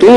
2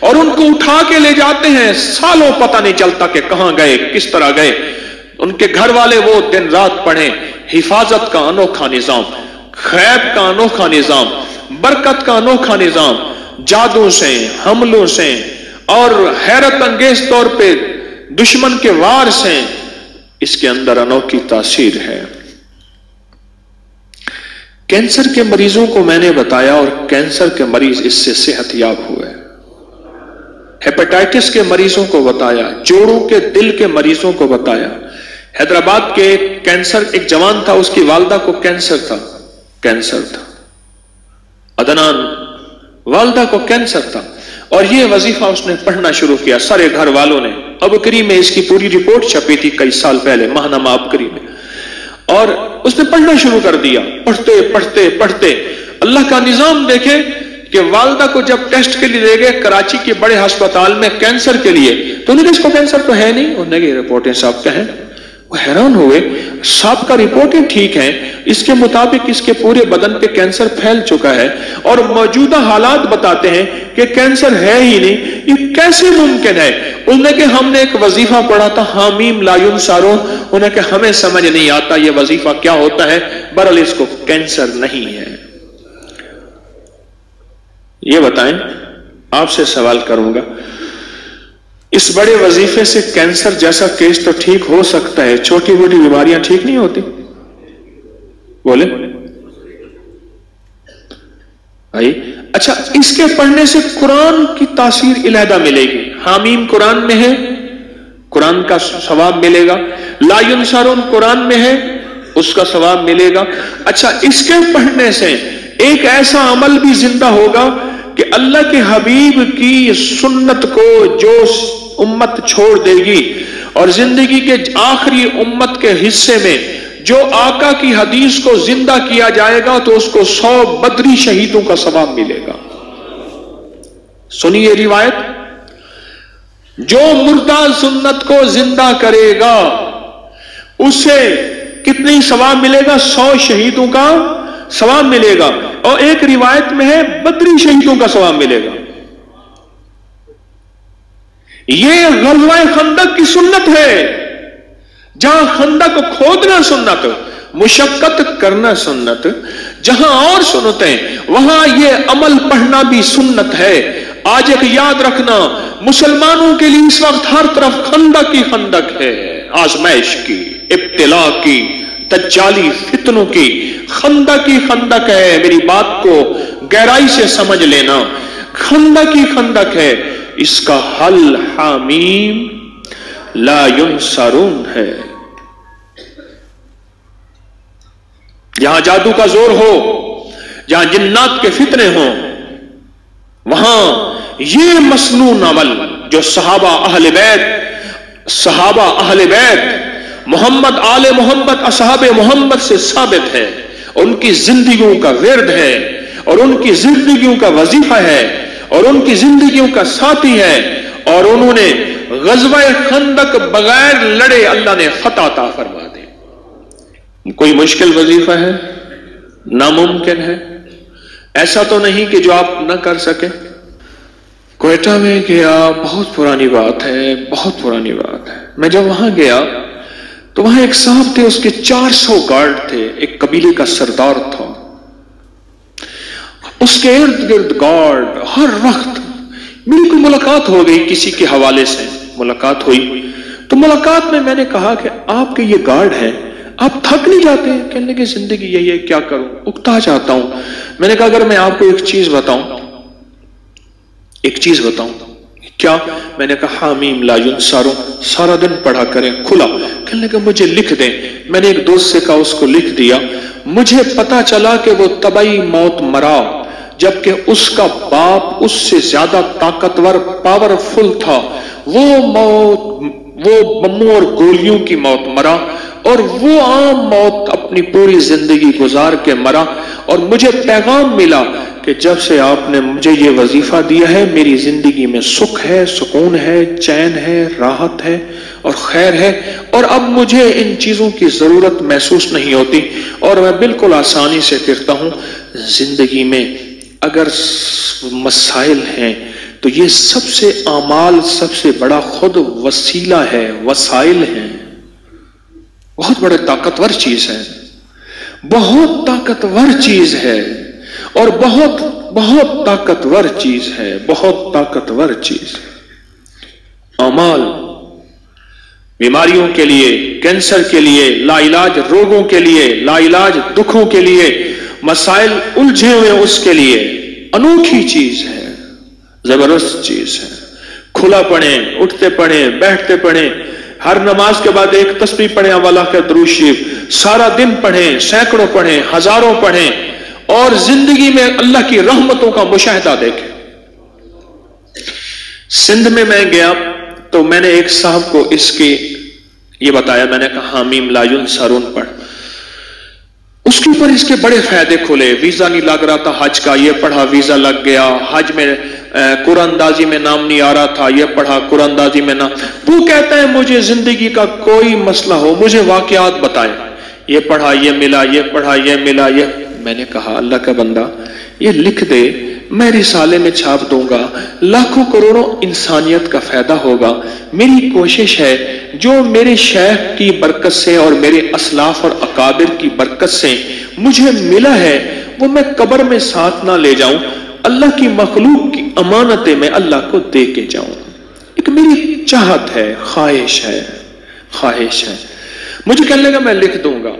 اور ان کو اٹھا کے لے جاتے ہیں، سالوں پتہ نہیں چلتا کہ کہاں گئے، کس طرح گئے۔ ان کے گھر والے وہ دن رات پڑھیں، حفاظت کا انوکھا نظام، غیب کا انوکھا نظام، برکت کا انوکھا نظام، جادو سے، حملوں سے اور حیرت انگیز طور پہ دشمن کے وار سے اس کے اندر انوکھی تاثیر ہے۔ کینسر کے مریضوں کو میں نے بتایا اور کینسر کے مریض اس سے صحت یاب ہوئے، ہیپاٹائٹس کے مریضوں کو بتایا، جوڑوں کے دل کے مریضوں کو بتایا۔ حیدرآباد کے کینسر ایک جوان تھا، اس کی والدہ کو کینسر تھا، عدنان، والدہ کو کینسر تھا، اور یہ وظیفہ اس نے پڑھنا شروع کیا سارے گھر والوں نے۔ ابکری میں اس کی پوری رپورٹ چھپی تھی کئی سال پہلے، ماہنامہ ابکری میں، اور اس نے پڑھنا شروع کر دیا۔ پڑھتے پڑھتے پڑھتے اللہ کا نظام دیکھے کہ والدہ کو جب ٹیسٹ کے لیے لے گئے کراچی کے بڑے ہسپتال میں کینسر کے لیے، تو انہوں نے کہا اس کو کینسر تو ہے نہیں، انہوں نے کہا رپورٹیں صاحب کا ہیں۔ وہ حیران ہوئے، صاحب کا رپورٹیں ٹھیک ہیں، اس کے مطابق اس کے پورے بدن پہ کینسر پھیل چکا ہے اور موجودہ حالات بتاتے ہیں کہ کینسر ہے ہی نہیں، یہ کیسے ممکن ہے؟ انہوں نے کہا ہم نے ایک وظیفہ پڑھا تھا، حامیم لا ینصرون، انہوں نے کہا ہمیں سمجھ نہیں آتا یہ وظیفہ کیا ہوتا ہے، بہرحال اس کو کینسر نہیں ہے۔ یہ بتائیں، آپ سے سوال کروں گا، اس بڑے وظیفے سے کینسر جیسا کیس تو ٹھیک ہو سکتا ہے، چھوٹی موٹی بیماریاں ٹھیک نہیں ہوتی؟ بولے بھائی۔ اچھا، اس کے پڑھنے سے قرآن کی تاثیر علیحدہ ملے گی۔ حامیم قرآن میں ہے، قرآن کا ثواب ملے گا۔ لا ینصرون قرآن میں ہے، اس کا ثواب ملے گا۔ اچھا، اس کے پڑھنے سے ایک ایسا عمل بھی زندہ ہوگا کہ اللہ کے حبیب کی سنت کو جو امت چھوڑ دے گی اور زندگی کے آخری امت کے حصے میں جو آقا کی حدیث کو زندہ کیا جائے گا تو اس کو 100 بدری شہیدوں کا ثواب ملے گا۔ سنیے روایت، جو مردہ سنت کو زندہ کرے گا اسے کتنی ثواب ملے گا؟ 100 شہیدوں کا ثواب ملے گا، اور ایک روایت میں ہے بدری شہیدوں کا ثواب ملے گا۔ یہ غزوہ خندق کی سنت ہے، جہاں خندق کھودنا سنت، مشقت کرنا سنت، جہاں اور سنتیں وہاں یہ عمل پڑھنا بھی سنت ہے۔ آج ایک یاد رکھنا، مسلمانوں کے لیے اس وقت ہر طرف خندق ہی خندق ہے، آزمائش کی، ابتلا کی، دجالی فتنوں کی، خندق ہی خندق ہے۔ میری بات کو گہرائی سے سمجھ لینا، خندق ہی خندق ہے، اس کا حل حامیم لا ینصرون ہے۔ جہاں جادو کا زور ہو، جہاں جنات کے فتنے ہوں، وہاں یہ مسنون عمل جو صحابہ اہل بیت محمد آل محمد اصحاب محمد سے ثابت ہے، ان کی زندگیوں کا ورد ہے اور ان کی زندگیوں کا وظیفہ ہے اور ان کی زندگیوں کا ساتھی ہے، اور انہوں نے غزوہ خندق بغیر لڑے اللہ نے فتح عطا فرما دی۔ کوئی مشکل وظیفہ ہے؟ ناممکن ہے؟ ایسا تو نہیں کہ جو آپ نہ کر سکیں۔ کوئٹہ میں گیا، بہت پرانی بات ہے، بہت پرانی بات ہے۔ میں جب وہاں گیا تو وہاں ایک صاحب تھے، اس کے 400 گارڈ تھے، ایک قبیلے کا سردار تھا، اس کے ارد گرد گارڈ ہر وقت۔ میری کوئی ملاقات ہو گئی کسی کے حوالے سے، ملاقات ہوئی تو ملاقات میں نے کہا کہ آپ کے یہ گارڈ ہیں، آپ تھک نہیں جاتے؟ کہنے کہ زندگی یہی ہے، کیا کروں، اکتا جاتا ہوں۔ میں نے کہا اگر میں آپ کو ایک چیز بتاؤں، کیا؟ میں نے کہا حامیم لا ینصرون سارا دن پڑھا کریں، کھلا۔ کہنے کہ مجھے لکھ دیں۔ میں نے ایک دوست سے کہا، اس کو لکھ دیا۔ مجھے پتا چلا کہ وہ طبعی موت مرا، جبکہ اس کا باپ اس سے زیادہ طاقتور، پاورفل تھا۔ وہ بموں اور گولیوں کی موت مرا، اور وہ عام موت اپنی پوری زندگی گزار کے مرا۔ اور مجھے پیغام ملا کہ جب سے آپ نے مجھے یہ وظیفہ دیا ہے، میری زندگی میں سکھ ہے، سکون ہے، چین ہے، راحت ہے اور خیر ہے، اور اب مجھے ان چیزوں کی ضرورت محسوس نہیں ہوتی، اور میں بالکل آسانی سے پھرتا ہوں۔ زندگی میں اگر مسائل ہیں، تو یہ سب سے اعمال سب سے بڑا خود وسیلہ ہے، وسائل ہیں، بہت بڑے طاقتور چیز ہے، بہت طاقتور چیز ہے، اور بہت بہت طاقتور چیز ہے، بہت طاقتور چیز ہے۔ اعمال بیماریوں کے لیے، کینسر کے لیے، لا علاج روگوں کے لیے، لا علاج دکھوں کے لیے، مسائل الجھے ہوئے اس کے لیے انوکھی چیز ہے، زبردست چیز ہے۔ کھلا پڑھیں، اٹھتے پڑھیں، بیٹھتے پڑھیں، ہر نماز کے بعد ایک تسبیح پڑھیں، اولا کا درود شریف، سارا دن پڑھیں، سینکڑوں پڑھیں، ہزاروں پڑھیں، اور زندگی میں اللہ کی رحمتوں کا مشاہدہ دیکھیں۔ سندھ میں گیا تو میں نے ایک صاحب کو اس کی یہ بتایا، میں نے کہا حامیم لا ینصرون پڑھ، اس کے اوپر اس کے بڑے فائدے کھلے۔ ویزا نہیں لگ رہا تھا حج کا، یہ پڑھا ویزا لگ گیا۔ حج میں قرآن اندازی میں نام نہیں آ رہا تھا، یہ پڑھا قرآن اندازی میں نام۔ وہ کہتا ہے مجھے زندگی کا کوئی مسئلہ ہو مجھے واقعات بتائے، یہ پڑھا یہ ملا، یہ پڑھا یہ ملا، یہ۔ میں نے کہا اللہ کا بندہ یہ لکھ دے، میں رسالے میں چھاپ دوں گا، لاکھوں کروڑوں انسانیت کا فائدہ ہوگا۔ میری کوشش ہے جو میرے شیخ کی برکت سے اور میرے اسلاف اور اکابر کی برکت سے مجھے ملا ہے وہ میں قبر میں ساتھ نہ لے جاؤں، اللہ کی مخلوق کی امانتیں میں اللہ کو دے کے جاؤں۔ ایک میری چاہت ہے، خواہش ہے، خواہش ہے۔ مجھے کہنے لگا میں لکھ دوں گا۔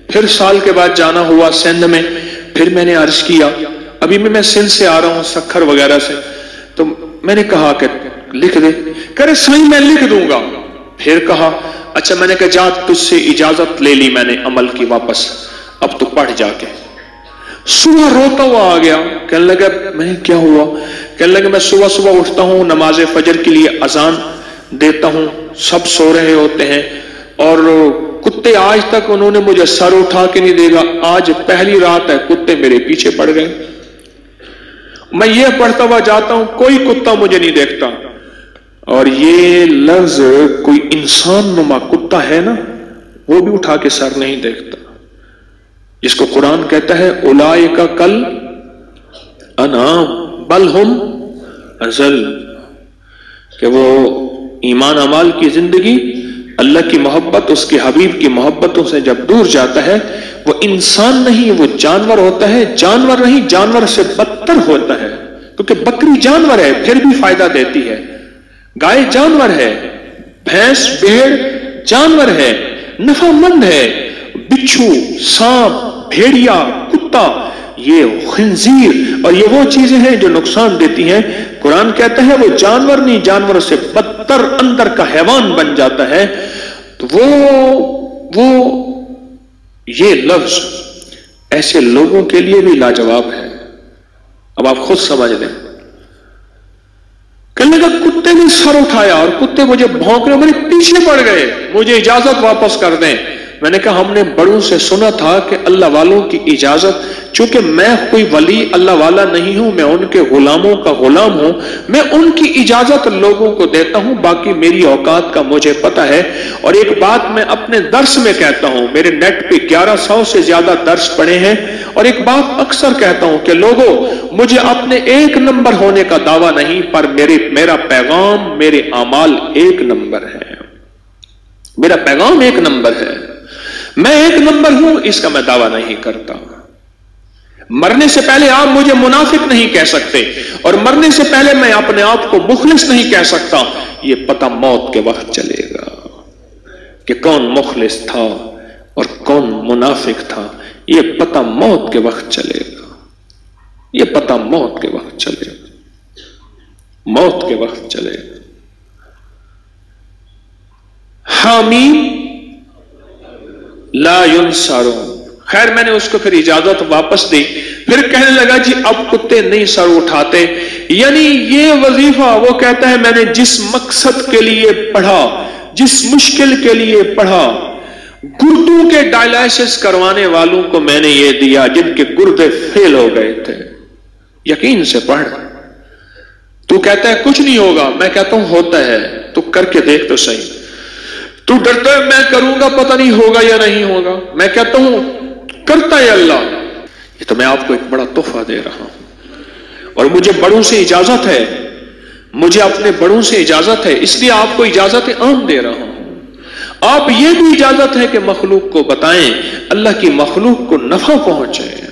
پھر سال کے بعد جانا ہوا سندھ میں، پھر میں نے عرض کیا، ابھی میں سندھ سے آ رہا ہوں سکھر وغیرہ سے، تو میں نے کہا کہ لکھ دے، کہہ رہے صحیح میں لکھ دوں گا۔ پھر کہا اچھا، میں نے کہا جا تجھ سے اجازت لے لی میں نے عمل کی واپس، اب تو پڑھ جا کے۔ صبح روتا ہوا آ گیا، کہنے لگا میں کیا ہوا؟ کہنے لگا میں صبح صبح اٹھتا ہوں، نماز فجر کے لیے اذان دیتا ہوں، سب سو رہے ہوتے ہیں، اور کتے آج تک انہوں نے مجھے سر اٹھا کے نہیں دیکھا، آج پہلی رات ہے کتے میرے پیچھے پڑ گئے۔ میں یہ پڑھتا ہوا جاتا ہوں، کوئی کتا مجھے نہیں دیکھتا، اور یہ لفظ کوئی انسان نما کتا ہے نا، وہ بھی اٹھا کے سر نہیں دیکھتا، جس کو قرآن کہتا ہے اولئک کل انعام بل ہم اضل، کہ وہ ایمان اعمال کی زندگی، اللہ کی محبت، اس کے حبیب کی محبتوں سے جب دور جاتا ہے وہ انسان نہیں، وہ جانور ہوتا ہے۔ جانور نہیں، جانور سے بدتر ہوتا ہے، کیونکہ بکری جانور ہے پھر بھی فائدہ دیتی ہے، گائے جانور ہے، بھینس بھیڑ جانور ہے، نفع مند ہے، بچھو سانپ بھیڑیا کتا یہ خنزیر اور یہ وہ چیزیں ہیں جو نقصان دیتی ہیں۔ قرآن کہتا ہے وہ جانور نہیں، جانوروں سے بدتر اندر کا حیوان بن جاتا ہے۔ تو وہ یہ لفظ ایسے لوگوں کے لیے بھی لاجواب ہے۔ اب آپ خود سمجھ لیں، کہنے لگا کتے نے سر اٹھایا اور کتے مجھے بھونک رہے، میرے پیچھے پڑ گئے، مجھے اجازت واپس کر دیں۔ میں نے کہا ہم نے بڑوں سے سنا تھا کہ اللہ والوں کی اجازت، چونکہ میں کوئی ولی اللہ والا نہیں ہوں، میں ان کے غلاموں کا غلام ہوں، میں ان کی اجازت لوگوں کو دیتا ہوں، باقی میری اوقات کا مجھے پتا ہے۔ اور ایک بات میں اپنے درس میں کہتا ہوں، میرے نیٹ پہ 1100 سے زیادہ درس پڑے ہیں، اور ایک بات اکثر کہتا ہوں کہ لوگوں مجھے اپنے ایک نمبر ہونے کا دعویٰ نہیں، پر میرا پیغام، میرے اعمال ایک نمبر ہے، میرا پیغام ایک نمبر ہے، میں ایک نمبر ہوں، اس کا میں دعویٰ نہیں کرتا۔ مرنے سے پہلے آپ مجھے منافق نہیں کہہ سکتے، اور مرنے سے پہلے میں اپنے آپ کو مخلص نہیں کہہ سکتا۔ یہ پتہ موت کے وقت چلے گا کہ کون مخلص تھا اور کون منافق تھا، یہ پتہ موت کے وقت چلے گا، یہ پتہ موت کے وقت چلے گا، موت کے وقت چلے گا۔ حامیم لا ینصرون۔ خیر میں نے اس کو پھر اجازت واپس دی، پھر کہنے لگا جی اب کتے نہیں سر اٹھاتے، یعنی یہ وظیفہ وہ کہتا ہے میں نے جس مقصد کے لیے پڑھا، جس مشکل کے لیے پڑھا، گردوں کے ڈائلائسس کروانے والوں کو میں نے یہ دیا جن کے گردے فیل ہو گئے تھے، یقین سے پڑھ۔ تو کہتا ہے کچھ نہیں ہوگا، میں کہتا ہوں ہوتا ہے، تو کر کے دیکھ تو صحیح۔ تو ڈرتا ہے میں کروں گا پتہ نہیں ہوگا یا نہیں ہوگا، میں کہتا ہوں کرتا ہے اللہ۔ یہ تو میں آپ کو ایک بڑا تحفہ دے رہا ہوں، اور مجھے بڑوں سے اجازت ہے مجھے اپنے بڑوں سے اجازت ہے، اس لیے آپ کو اجازت عام دے رہا ہوں۔ آپ یہ بھی اجازت ہے کہ مخلوق کو بتائیں، اللہ کی مخلوق کو نفع پہنچے۔